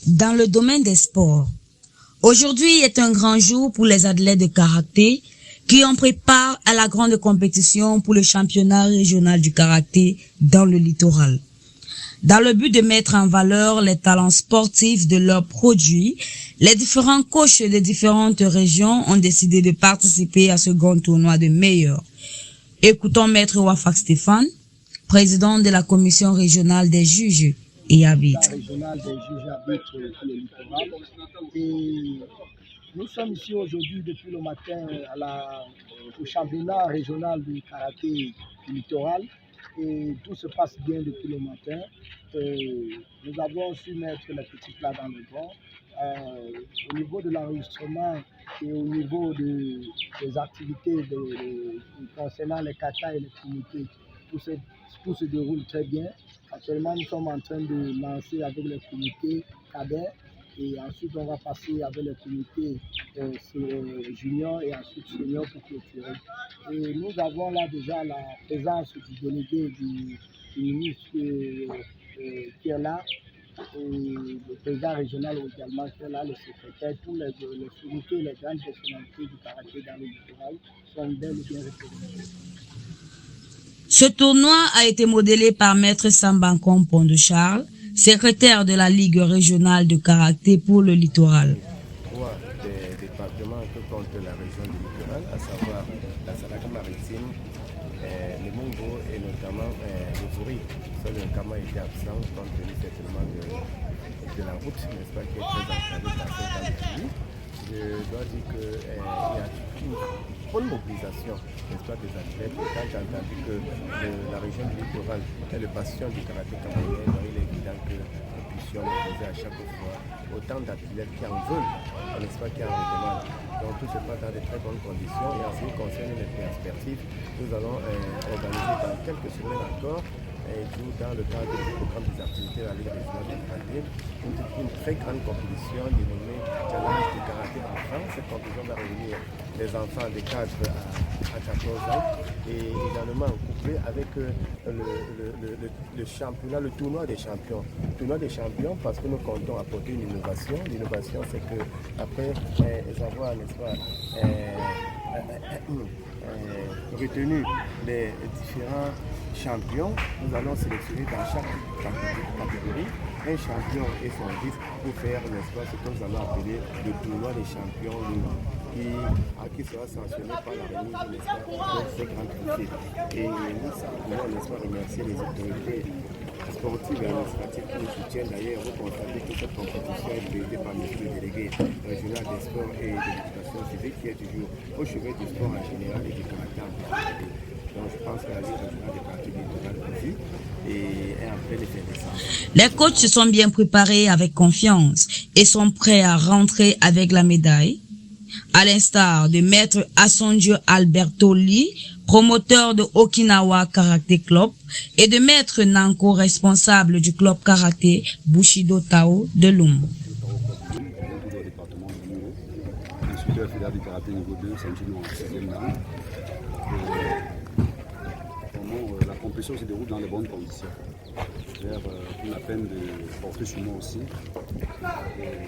Dans le domaine des sports, aujourd'hui est un grand jour pour les athlètes de karaté qui en préparent à la grande compétition pour le championnat régional du karaté dans le littoral. Dans le but de mettre en valeur les talents sportifs de leurs produits, les différents coachs des différentes régions ont décidé de participer à ce grand tournoi de meilleurs. Écoutons Maître Wafak Stéphane, président de la commission régionale des juges et arbitres. Régionale des juges et arbitres pour le littoral. Et nous sommes ici aujourd'hui depuis le matin au championnat régional du karaté du littoral. Et tout se passe bien depuis le matin. Nous avons su mettre les petits plats dans le bon. Au niveau de l'enregistrement et au niveau des activités concernant les katas et les comités, tout se déroule très bien. Actuellement, nous sommes en train de lancer avec les comités cadets et ensuite on va passer avec les comités juniors et ensuite seniors pour clôturer. Et nous avons là déjà la présence du délégué du ministre qui est là, et le président régional également qui est là, le secrétaire, tous les comités, les grandes personnalités du karaté dans le littoral sont bel et bien représentés. Ce tournoi a été modélé par Maître Sambancom Pondecharles, secrétaire de la Ligue régionale de karaté pour le littoral. Des départements que compte la région du littoral, à savoir la Salaka maritime, le Mungo et notamment le Vouri. Seul le Kama était absent compte tenu certainement de la route, n'est-ce pas, qui est très enclavée dans le pays. Je dois dire qu'il y a une bonne mobilisation, n'est-ce pas, des athlètes. Quand j'ai entendu que la région du littoral est le bastion du karaté camerounais, il est évident que nous puissions mobiliser à chaque fois autant d'athlètes qui en veulent, n'est-ce pas, qui en redemandent. Donc tout se passe dans de très bonnes conditions. Et en ce qui concerne les perspectives, nous allons organiser dans quelques semaines encore, et dans le cadre du programme des activités de la Ligue régionale de karaté, une très grande compétition dénommée Challenge du karaté enfants. Cette compétition va réunir les enfants de 4 à 14 ans et également couplé avec le championnat, le tournoi des champions. Le tournoi des champions parce que nous comptons apporter une innovation. L'innovation, c'est que après avoir, n'est-ce pas, retenu les différents champions, nous allons sélectionner dans chaque catégorie un champion et son vice pour faire, n'est-ce pas, ce que nous allons appeler le tournoi des champions qui sera sanctionné par la remise, n'est-ce pas, de ces grands trophées. Et nous voulons, n'est-ce pas, remercier les autorités sportives et administratives qui nous soutiennent. D'ailleurs, vous constatez que cette compétition est dirigée par le délégué régional des sports et de l'éducation physique qui est toujours au chevet du sport en général et du karaté en particulier. Donc je pense que la Ligue régionale des karaté littoral aussi est en pleine effervescence. Les coachs se sont bien préparés avec confiance et sont prêts à rentrer avec la médaille. À l'instar de Maître Asonjo Alberto Lee, promoteur de Okinawa Karaté Club, et de Maître Nanko, responsable du club karaté Bushido Tao de Lumbu. Instructeur fédéral du karaté niveau 2, Saint-Gino en 6e dan. La compétition se déroule dans les bonnes conditions. J'ai la peine de porter sur moi aussi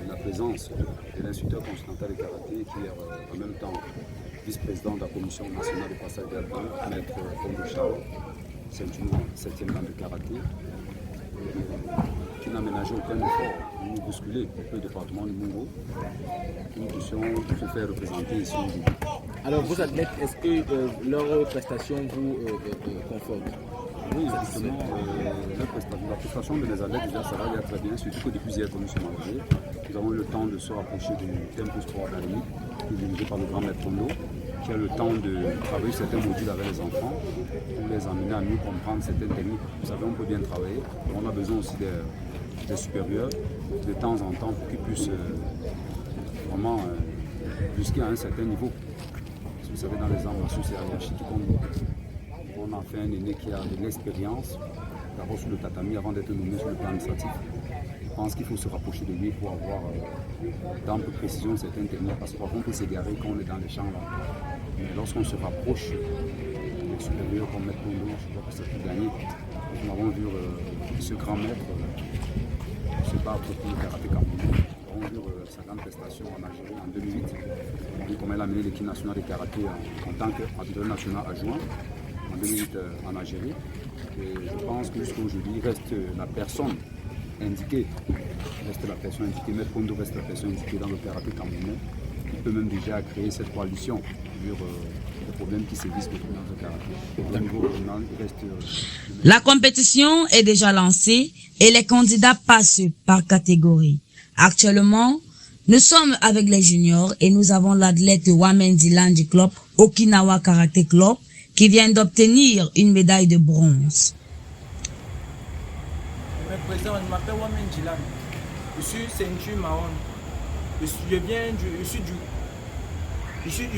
la présence de l'instructeur continental de karaté qui est en même temps vice-président de la commission nationale de passage d'Alban, Maître Pondecharles, Saint-Gino en 7e dan de karaté, qui n'a ménagé aucun effort pour nous bousculer le département de Mungo, que nous puissions se faire représenter ici aujourd'hui. Alors vos athlètes, est-ce que leurs prestations vous confortent? Oui, exactement. La prestation de mes athlètes déjà ça va très bien, surtout que depuis hier, comme nous sommes arrivés, nous avons eu le temps de se rapprocher du Tempo Sport Academy, dirigé par le grand maître Tondo, qui a le temps de travailler certains modules avec les enfants, pour les amener à mieux comprendre certaines techniques. Vous savez, on peut bien travailler, mais on a besoin aussi des supérieurs de temps en temps pour qu'ils puissent vraiment jusqu'à un certain niveau. Vous savez, dans les arts martiaux, c'est hiérarchique comme on a fait un aîné qui a de l'expérience d'abord sur le tatami avant d'être nommé sur le plan administratif. Je pense qu'il faut se rapprocher de lui pour avoir d'ample précision certaines techniques parce qu'on peut s'égarer quand on est dans les champs là. Mais lorsqu'on se rapproche des supérieurs comme Maître Kondo, je crois que ça peut gagner. Nous avons vu ce grand maître se battre pour le karaté camerounais. Nous avons vu sa grande prestation en Algérie en 2008. On a vu comment elle a mené l'équipe nationale de karaté en tant qu'entraîneur national adjoint en 2008 en Algérie. Et je pense que jusqu'à aujourd'hui, il reste la personne indiquée. Maître Kondo reste la personne indiquée dans le karaté camerounais. Il peut même déjà créer cette coalition sur les problèmes qui sévissent dans le karaté. Au niveau régional, il reste... La compétition est déjà lancée et les candidats passent par catégorie. Actuellement, nous sommes avec les juniors et nous avons l'athlète Wamen Dylan du club Okinawa Karate Club qui vient d'obtenir une médaille de bronze. Je me présente, je m'appelle Wamen Dylan. Je suis ceinture marron. Je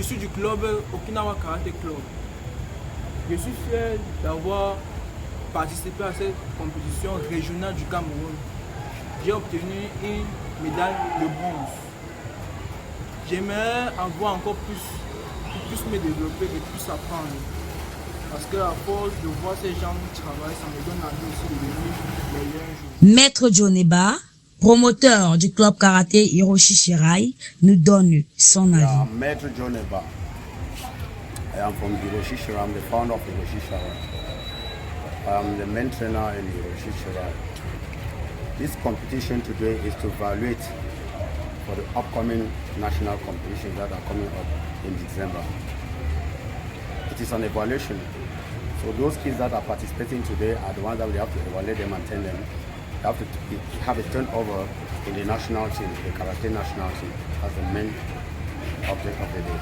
suis du club Okinawa Karate Club. Je suis fier d'avoir participé à cette compétition régionale du Cameroun. J'ai obtenu une médaille de bronze. J'aimerais avoir encore plus me développer et plus apprendre. Parce qu'à force de voir ces gens qui travaillent, ça me donne envie aussi de devenir meilleur un jour. Maître Joneba, promoteur du club karaté Hiroshi Shirai, nous donne son avis. Maître Joneba. I am from Hiroshi Shirai. I'm the founder of Hiroshi Shirai. I am the main trainer in Hiroshi Shirai. This competition today is to evaluate for the upcoming national competitions that are coming up in December. It is an evaluation. So those kids that are participating today are the ones that we have to evaluate them and tell them they have to have a turnover in the national team, the karate national team, as the main object of the day.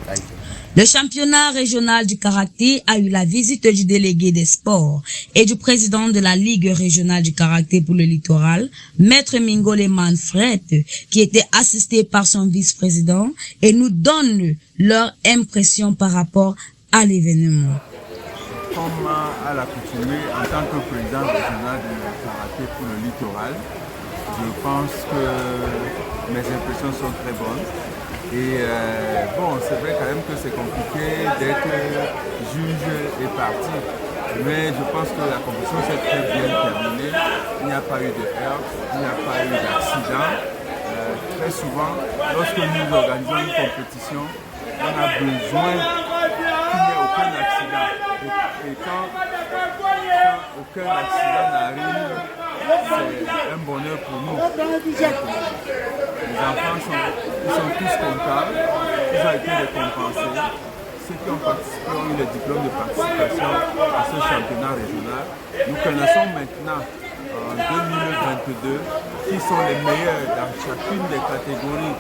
Thank you. Le championnat régional du karaté a eu la visite du délégué des sports et du président de la Ligue régionale du karaté pour le littoral, Maître Mingole Manfred, qui était assisté par son vice-président et nous donne leur impression par rapport à l'événement. Comme à l'accoutumée, en tant que président régional du karaté pour le littoral, je pense que mes impressions sont très bonnes. Et bon, c'est vrai quand même que c'est compliqué d'être juge et parti. Mais je pense que la compétition s'est très bien terminée. Il n'y a pas eu de heurts, il n'y a pas eu d'accident. Très souvent, lorsque nous organisons une compétition, on a besoin qu'il n'y ait aucun accident. Et quand aucun accident n'arrive, c'est un bonheur pour nous. Les enfants sont tous contents, ils ont été récompensés. Ceux qui ont participé ont eu le diplôme de participation à ce championnat régional. Nous connaissons maintenant en 2022 qui sont les meilleurs dans chacune des catégories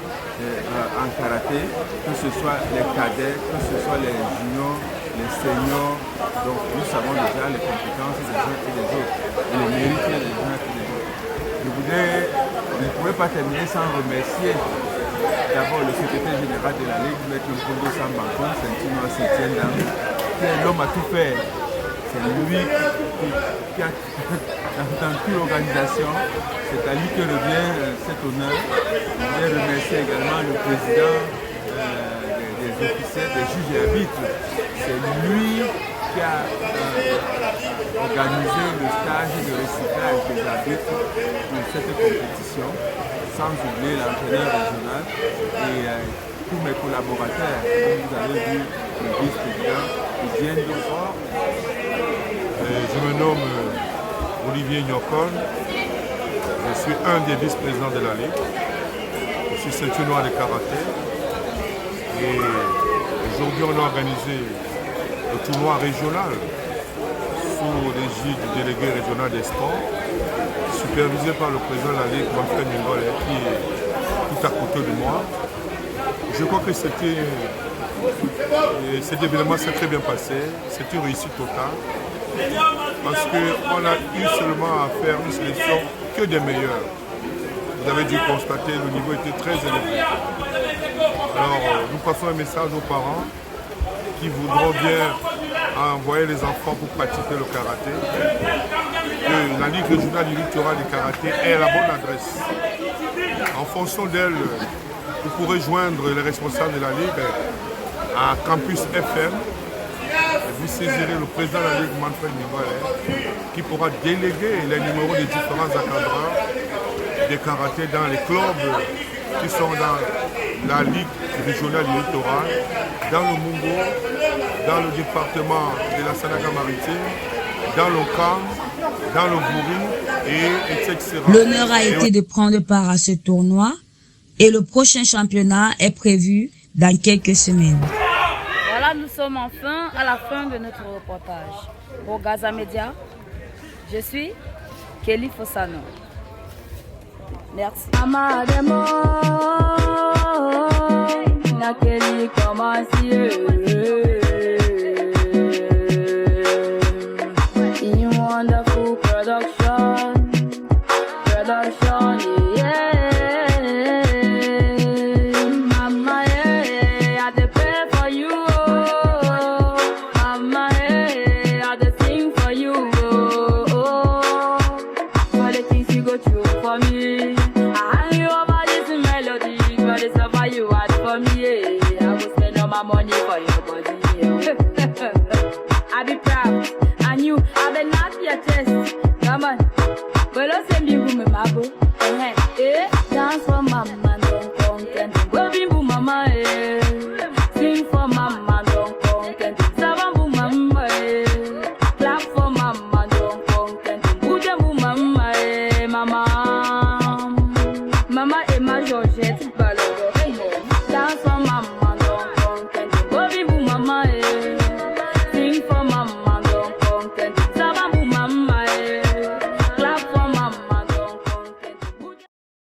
en karaté, que ce soit les cadets, que ce soit les juniors, les seniors. Donc nous savons déjà les compétences des uns et des autres, et les mérites des uns et des autres. Je ne pourrais pas terminer sans remercier d'abord le secrétaire général de la Ligue, Maître Kondo Sambankon, ceinture noire 7e dame, qui est l'homme à tout faire. C'est lui qui a, dans toute l'organisation, c'est à lui que revient cet honneur. Je voudrais remercier également le président des officiers, des juges et arbitres. C'est lui qui a organisé le stage de recyclage des arbitres pour cette compétition, sans oublier l'entraîneur régional et tous mes collaborateurs. Comme vous avez vu, le vice-président, ils viennent de fort. Je me nomme Olivier Nyokon, je suis un des vice-présidents de la Ligue. Je suis ceinture noire de karaté et aujourd'hui on a organisé le tournoi régional sous l'égide du délégué régional des sports, supervisé par le président de la Ligue, Manfred Mingole, qui est tout à côté de moi. Je crois que cet événement s'est très bien passé, c'est une réussite totale, parce qu'on a eu seulement à faire une sélection que des meilleurs. Vous avez dû constater, le niveau était très élevé. Alors, nous passons un message aux parents qui voudront bien envoyer les enfants pour pratiquer le karaté. Que la Ligue régionale du littoral du karaté est la bonne adresse. En fonction d'elle, vous pourrez joindre les responsables de la Ligue à Campus FM. Et vous saisirez le président de la Ligue, Manfred Nimbale, qui pourra déléguer les numéros des différents encadreurs de karaté dans les clubs qui sont dans la Ligue régionale du littoral, dans le Mungo, dans le département de la Sanaka maritime, dans le Cam, dans le Bouri, etc. L'honneur a été de prendre part à ce tournoi et le prochain championnat est prévu dans quelques semaines. Voilà, nous sommes enfin à la fin de notre reportage. Pour Gaza Media, je suis Kelly Fossano. Merci. Wonderful production, yeah. Mama, yeah, I dey pray for you, oh. Mama, yeah, I dey sing for you, oh. For the things you go through for me, I hand you over this melody, for the suffer you had for me, yeah. I go spend all my money for your body, yeah. I be proud, and you, I be not your chest, come on. Well, I send you me mabo, dance for mama, don't content. Well, be boo mama, sing for mama, don't content. Sava boo mama, clap for mama, don't content. Bouja boo mama, mama, mama et ma Georgette, balogo, dance for mama.